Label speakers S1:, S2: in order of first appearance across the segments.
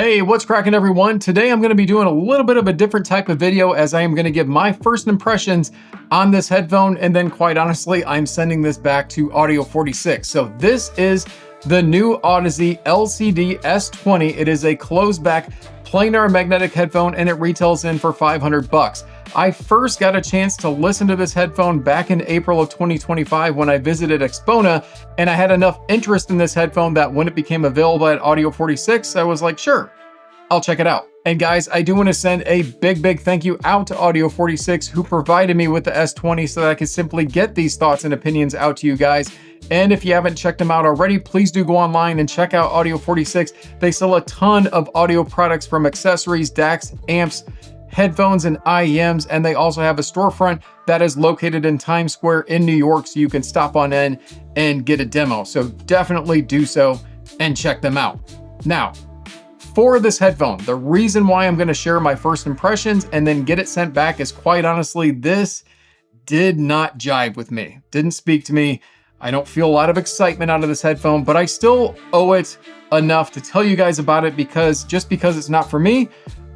S1: Hey, what's cracking everyone? Today I'm going to be doing a little bit of a different type of video as I am going to give my first impressions on this headphone, and then quite honestly, I'm sending this back to Audio 46. So this is the new Audeze LCD S20. It is a closed back planar magnetic headphone and it retails in for $500. I first got a chance to listen to this headphone back in April of 2025 when I visited Expona, and I had enough interest in this headphone that when it became available at Audio 46, I was like, sure, I'll check it out. And guys, I do want to send a big thank you out to Audio 46 who provided me with the S20 so that I could simply get these thoughts and opinions out to you guys. And if you haven't checked them out already, please do go online and check out Audio 46. They sell a ton of audio products from accessories, DACs, amps, headphones, and IEMs, and they also have a storefront that is located in Times Square in New York, so you can stop on in and get a demo. So definitely do so and check them out. Now, for this headphone, the reason why I'm going to share my first impressions and then get it sent back is quite honestly, this did not jive with me. Didn't speak to me. I don't feel a lot of excitement out of this headphone, but I still owe it enough to tell you guys about it, because just because it's not for me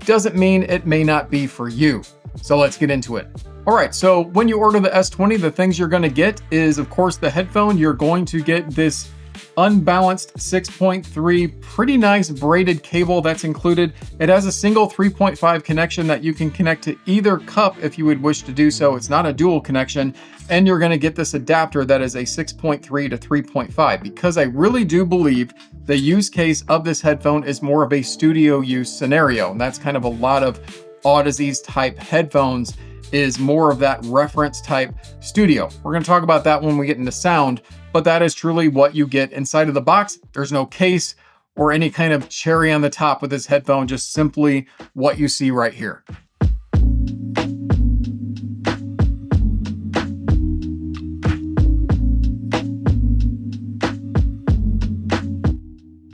S1: doesn't mean it may not be for you. So let's get into it. All right, so when you order the S20, the things you're gonna get is, of course, the headphone. You're going to get this unbalanced 6.3, pretty nice braided cable that's included. It has a single 3.5 connection that you can connect to either cup if you would wish to do so. It's not a dual connection. And you're gonna get this adapter that is a 6.3 to 3.5, because I really do believe the use case of this headphone is more of a studio use scenario. And that's kind of a lot of Audeze's type headphones, is more of that reference type studio. We're gonna talk about that when we get into sound, but that is truly what you get inside of the box. There's no case or any kind of cherry on the top with this headphone, just simply what you see right here.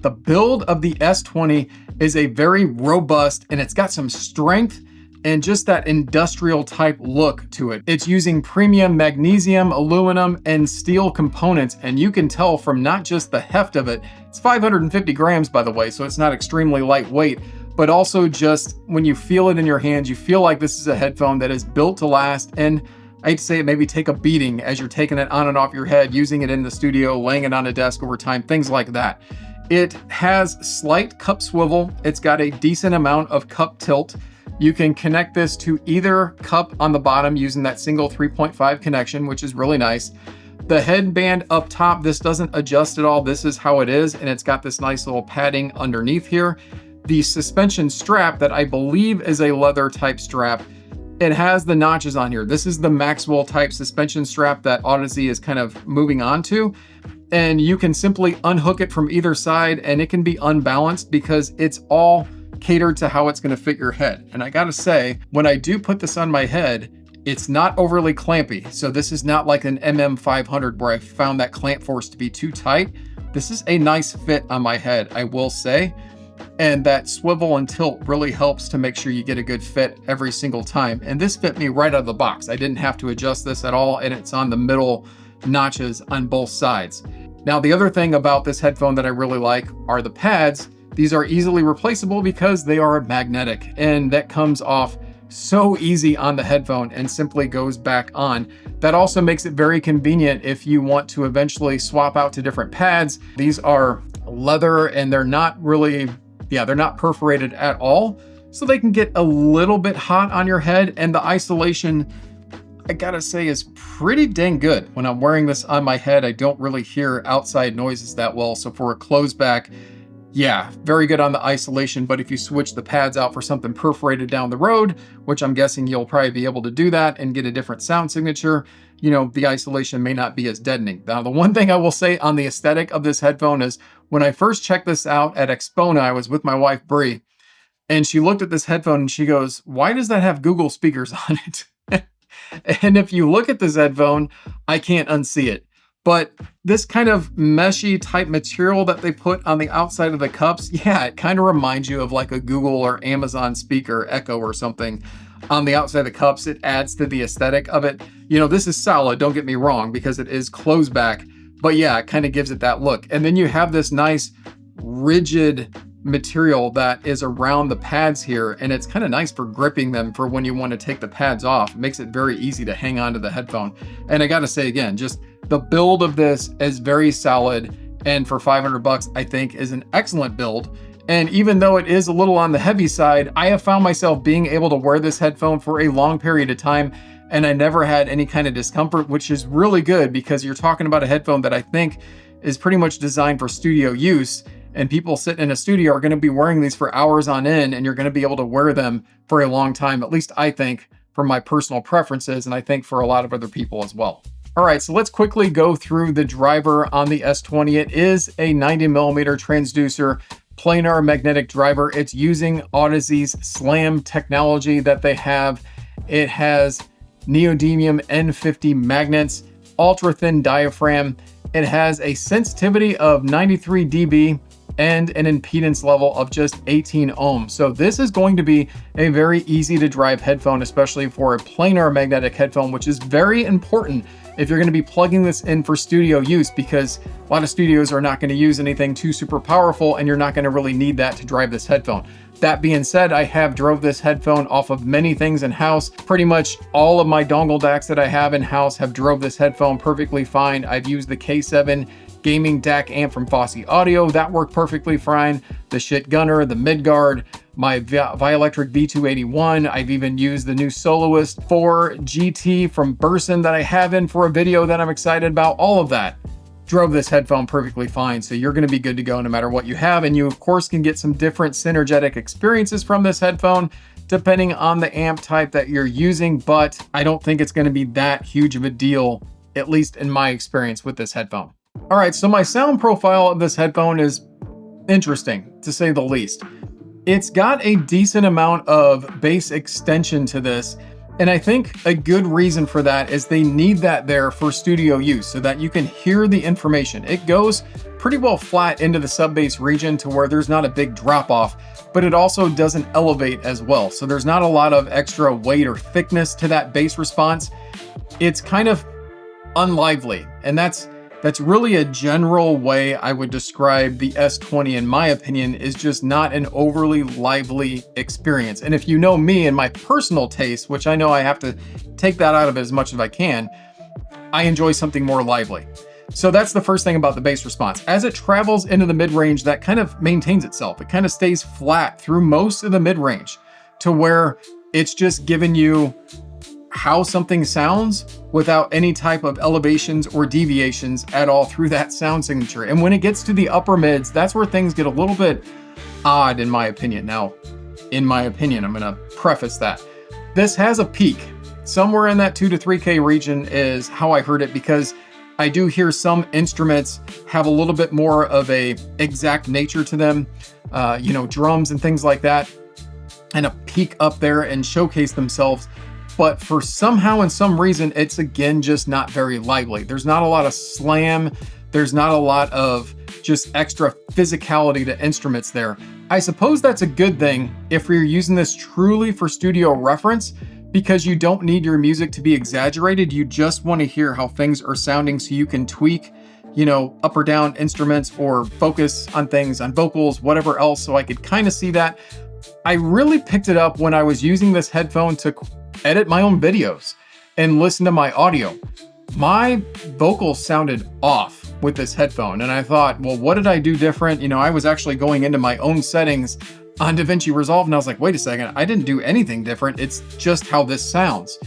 S1: The build of the S20 is a very robust, and it's got some strength and just that industrial type look to it. It's using premium magnesium, aluminum, and steel components, and you can tell from not just the heft of it, it's 550 grams by the way, so it's not extremely lightweight, but also just when you feel it in your hands, you feel like this is a headphone that is built to last. And I hate to say it, maybe take a beating as you're taking it on and off your head, using it in the studio, laying it on a desk over time, things like that. It has slight cup swivel. It's got a decent amount of cup tilt. You can connect this to either cup on the bottom using that single 3.5 connection, which is really nice. The headband up top, this doesn't adjust at all. This is how it is, and it's got this nice little padding underneath here. The suspension strap that I believe is a leather type strap, it has the notches on here. This is the Maxwell type suspension strap that Audeze is kind of moving on to. And you can simply unhook it from either side, and it can be unbalanced because it's all catered to how it's going to fit your head. And I gotta say, when I do put this on my head, it's not overly clampy. So this is not like an MM500 where I found that clamp force to be too tight. This is a nice fit on my head, I will say. And that swivel and tilt really helps to make sure you get a good fit every single time. And this fit me right out of the box. I didn't have to adjust this at all, and it's on the middle notches on both sides. Now, the other thing about this headphone that I really like are the pads. These are easily replaceable because they are magnetic, and that comes off so easy on the headphone and simply goes back on. That also makes it very convenient if you want to eventually swap out to different pads. These are leather and they're not really, they're not perforated at all. So they can get a little bit hot on your head, and the isolation, I gotta say, is pretty dang good. When I'm wearing this on my head, I don't really hear outside noises that well. So for a closed back, very good on the isolation. But if you switch the pads out for something perforated down the road, which I'm guessing you'll probably be able to do that and get a different sound signature, the isolation may not be as deadening. Now, the one thing I will say on the aesthetic of this headphone is when I first checked this out at Expona, I was with my wife, Brie, and she looked at this headphone and she goes, "Why does that have Google speakers on it?" And if you look at this headphone, I can't unsee it. But this kind of meshy type material that they put on the outside of the cups, it kind of reminds you of like a Google or Amazon speaker, Echo or something on the outside of the cups. It adds to the aesthetic of it. This is solid, don't get me wrong, because it is closed back, but it kind of gives it that look. And then you have this nice rigid material that is around the pads here, and it's kind of nice for gripping them for when you want to take the pads off. It makes it very easy to hang on to the headphone. And I gotta say again, just the build of this is very solid, and for 500 bucks, I think is an excellent build. And even though it is a little on the heavy side, I have found myself being able to wear this headphone for a long period of time, and I never had any kind of discomfort, which is really good because you're talking about a headphone that I think is pretty much designed for studio use. And people sitting in a studio are going to be wearing these for hours on end, and you're going to be able to wear them for a long time, at least I think, for my personal preferences, and I think for a lot of other people as well. All right, so let's quickly go through the driver on the S20. It is a 90mm transducer planar magnetic driver. It's using Audeze's SLAM technology that they have. It has neodymium N50 magnets, ultra thin diaphragm. It has a sensitivity of 93 dB and an impedance level of just 18 ohms. So this is going to be a very easy to drive headphone, especially for a planar magnetic headphone, which is very important if you're going to be plugging this in for studio use, because a lot of studios are not going to use anything too super powerful, and you're not going to really need that to drive this headphone. That being said, I have drove this headphone off of many things in-house. Pretty much all of my dongle DACs that I have in-house have drove this headphone perfectly fine. I've used the K7 gaming DAC amp from Fosse Audio. That worked perfectly fine. The Shit Gunner, the Midgard, my Vioelectric V281. I've even used the new Soloist 4 GT from Burson that I have in for a video that I'm excited about. All of that drove this headphone perfectly fine. So you're going to be good to go no matter what you have. And you of course can get some different synergetic experiences from this headphone depending on the amp type that you're using, but I don't think it's going to be that huge of a deal, at least in my experience with this headphone. All right, so my sound profile of this headphone is interesting, to say the least. It's got a decent amount of bass extension to this, and I think a good reason for that is they need that there for studio use so that you can hear the information. It goes pretty well flat into the sub-bass region to where there's not a big drop off, but it also doesn't elevate as well. So there's not a lot of extra weight or thickness to that bass response. It's kind of unlively, and that's really a general way I would describe the S20, in my opinion, is just not an overly lively experience. And if you know me and my personal taste, which I know I have to take that out of it as much as I can, I enjoy something more lively. So that's the first thing about the bass response. As it travels into the mid-range, that kind of maintains itself. It kind of stays flat through most of the mid-range to where it's just giving you how something sounds without any type of elevations or deviations at all through that sound signature. And when it gets to the upper mids, that's where things get a little bit odd, in my opinion. Now, in my opinion, I'm gonna preface that. This has a peak. Somewhere in that 2 to 3K region is how I heard it, because I do hear some instruments have a little bit more of a exact nature to them, drums and things like that, and a peak up there and showcase themselves. But for somehow and some reason, it's again just not very lively. There's not a lot of slam. There's not a lot of just extra physicality to instruments there. I suppose that's a good thing if you're using this truly for studio reference, because you don't need your music to be exaggerated. You just want to hear how things are sounding so you can tweak, up or down instruments or focus on things, on vocals, whatever else. So I could kind of see that. I really picked it up when I was using this headphone to edit my own videos and listen to my audio. My vocals sounded off with this headphone, and I thought, well, what did I do different? I was actually going into my own settings on DaVinci Resolve, and I was like, wait a second, I didn't do anything different. It's just how this sounds.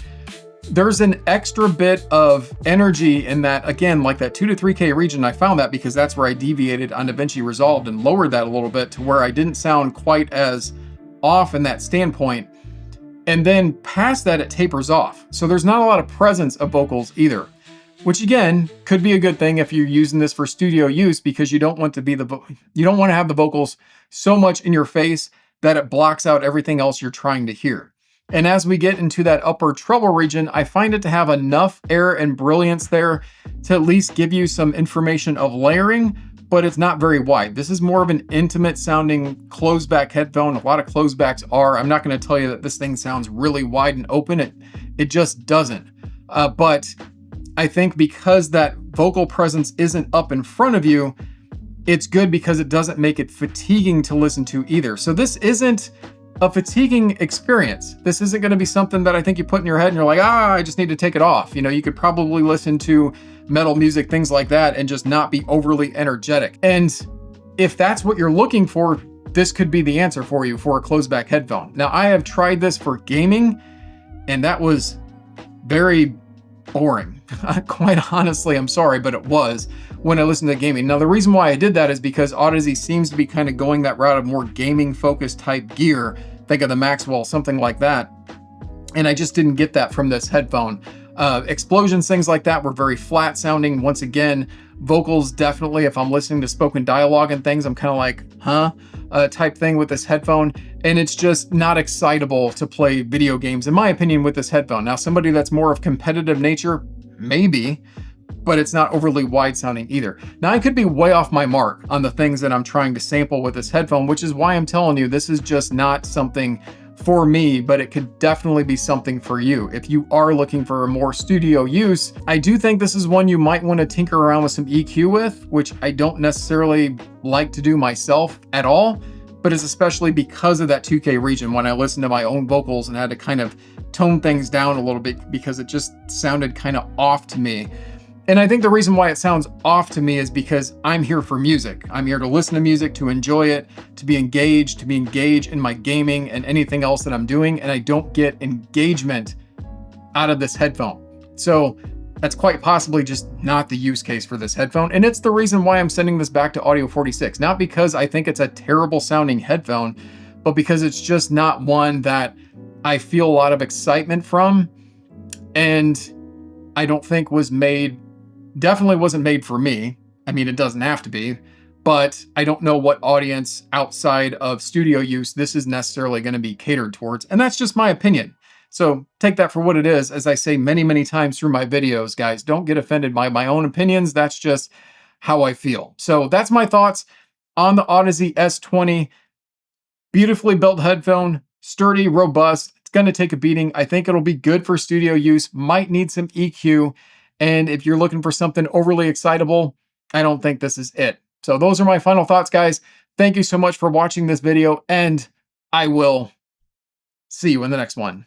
S1: There's an extra bit of energy in that, again, like that 2 to 3K region. I found that because that's where I deviated on DaVinci Resolve and lowered that a little bit to where I didn't sound quite as off in that standpoint. And then past that, it tapers off. So there's not a lot of presence of vocals either, which again, could be a good thing if you're using this for studio use, because you don't want to have the vocals so much in your face that it blocks out everything else you're trying to hear. And as we get into that upper treble region, I find it to have enough air and brilliance there to at least give you some information of layering, but it's not very wide. This is more of an intimate sounding closed back headphone. A lot of closed backs are. I'm not going to tell you that this thing sounds really wide and open. It just doesn't. But I think because that vocal presence isn't up in front of you, it's good because it doesn't make it fatiguing to listen to either. So this isn't a fatiguing experience. This isn't going to be something that I think you put in your head and you're like, I just need to take it off. You know, you could probably listen to metal music, things like that, and just not be overly energetic. And if that's what you're looking for, this could be the answer for you for a closed back headphone. Now, I have tried this for gaming, and that was very boring. Quite honestly, I'm sorry, but it was when I listened to gaming. Now, the reason why I did that is because Audeze seems to be kind of going that route of more gaming focused type gear. Think of the Maxwell, something like that. And I just didn't get that from this headphone. Explosions, things like that were very flat sounding. Once again, vocals definitely, if I'm listening to spoken dialogue and things, I'm kind of like, type thing with this headphone. And it's just not excitable to play video games, in my opinion, with this headphone. Now, somebody that's more of competitive nature, maybe, but it's not overly wide sounding either. Now, I could be way off my mark on the things that I'm trying to sample with this headphone, which is why I'm telling you, this is just not something for me, but it could definitely be something for you. If you are looking for a more studio use, I do think this is one you might want to tinker around with some EQ with, which I don't necessarily like to do myself at all, but it's especially because of that 2K region when I listened to my own vocals and had to kind of tone things down a little bit because it just sounded kind of off to me. And I think the reason why it sounds off to me is because I'm here for music. I'm here to listen to music, to enjoy it, to be engaged in my gaming and anything else that I'm doing, and I don't get engagement out of this headphone. So that's quite possibly just not the use case for this headphone, and it's the reason why I'm sending this back to Audio 46. Not because I think it's a terrible sounding headphone, but because it's just not one that I feel a lot of excitement from, and I don't think definitely wasn't made for me. I mean, it doesn't have to be, but I don't know what audience outside of studio use this is necessarily going to be catered towards. And that's just my opinion. So take that for what it is. As I say many, many times through my videos, guys, don't get offended by my own opinions. That's just how I feel. So that's my thoughts on the Audeze S20. Beautifully built headphone, sturdy, robust. It's going to take a beating. I think it'll be good for studio use. Might need some EQ. And if you're looking for something overly excitable, I don't think this is it. So those are my final thoughts, guys. Thank you so much for watching this video, and I will see you in the next one.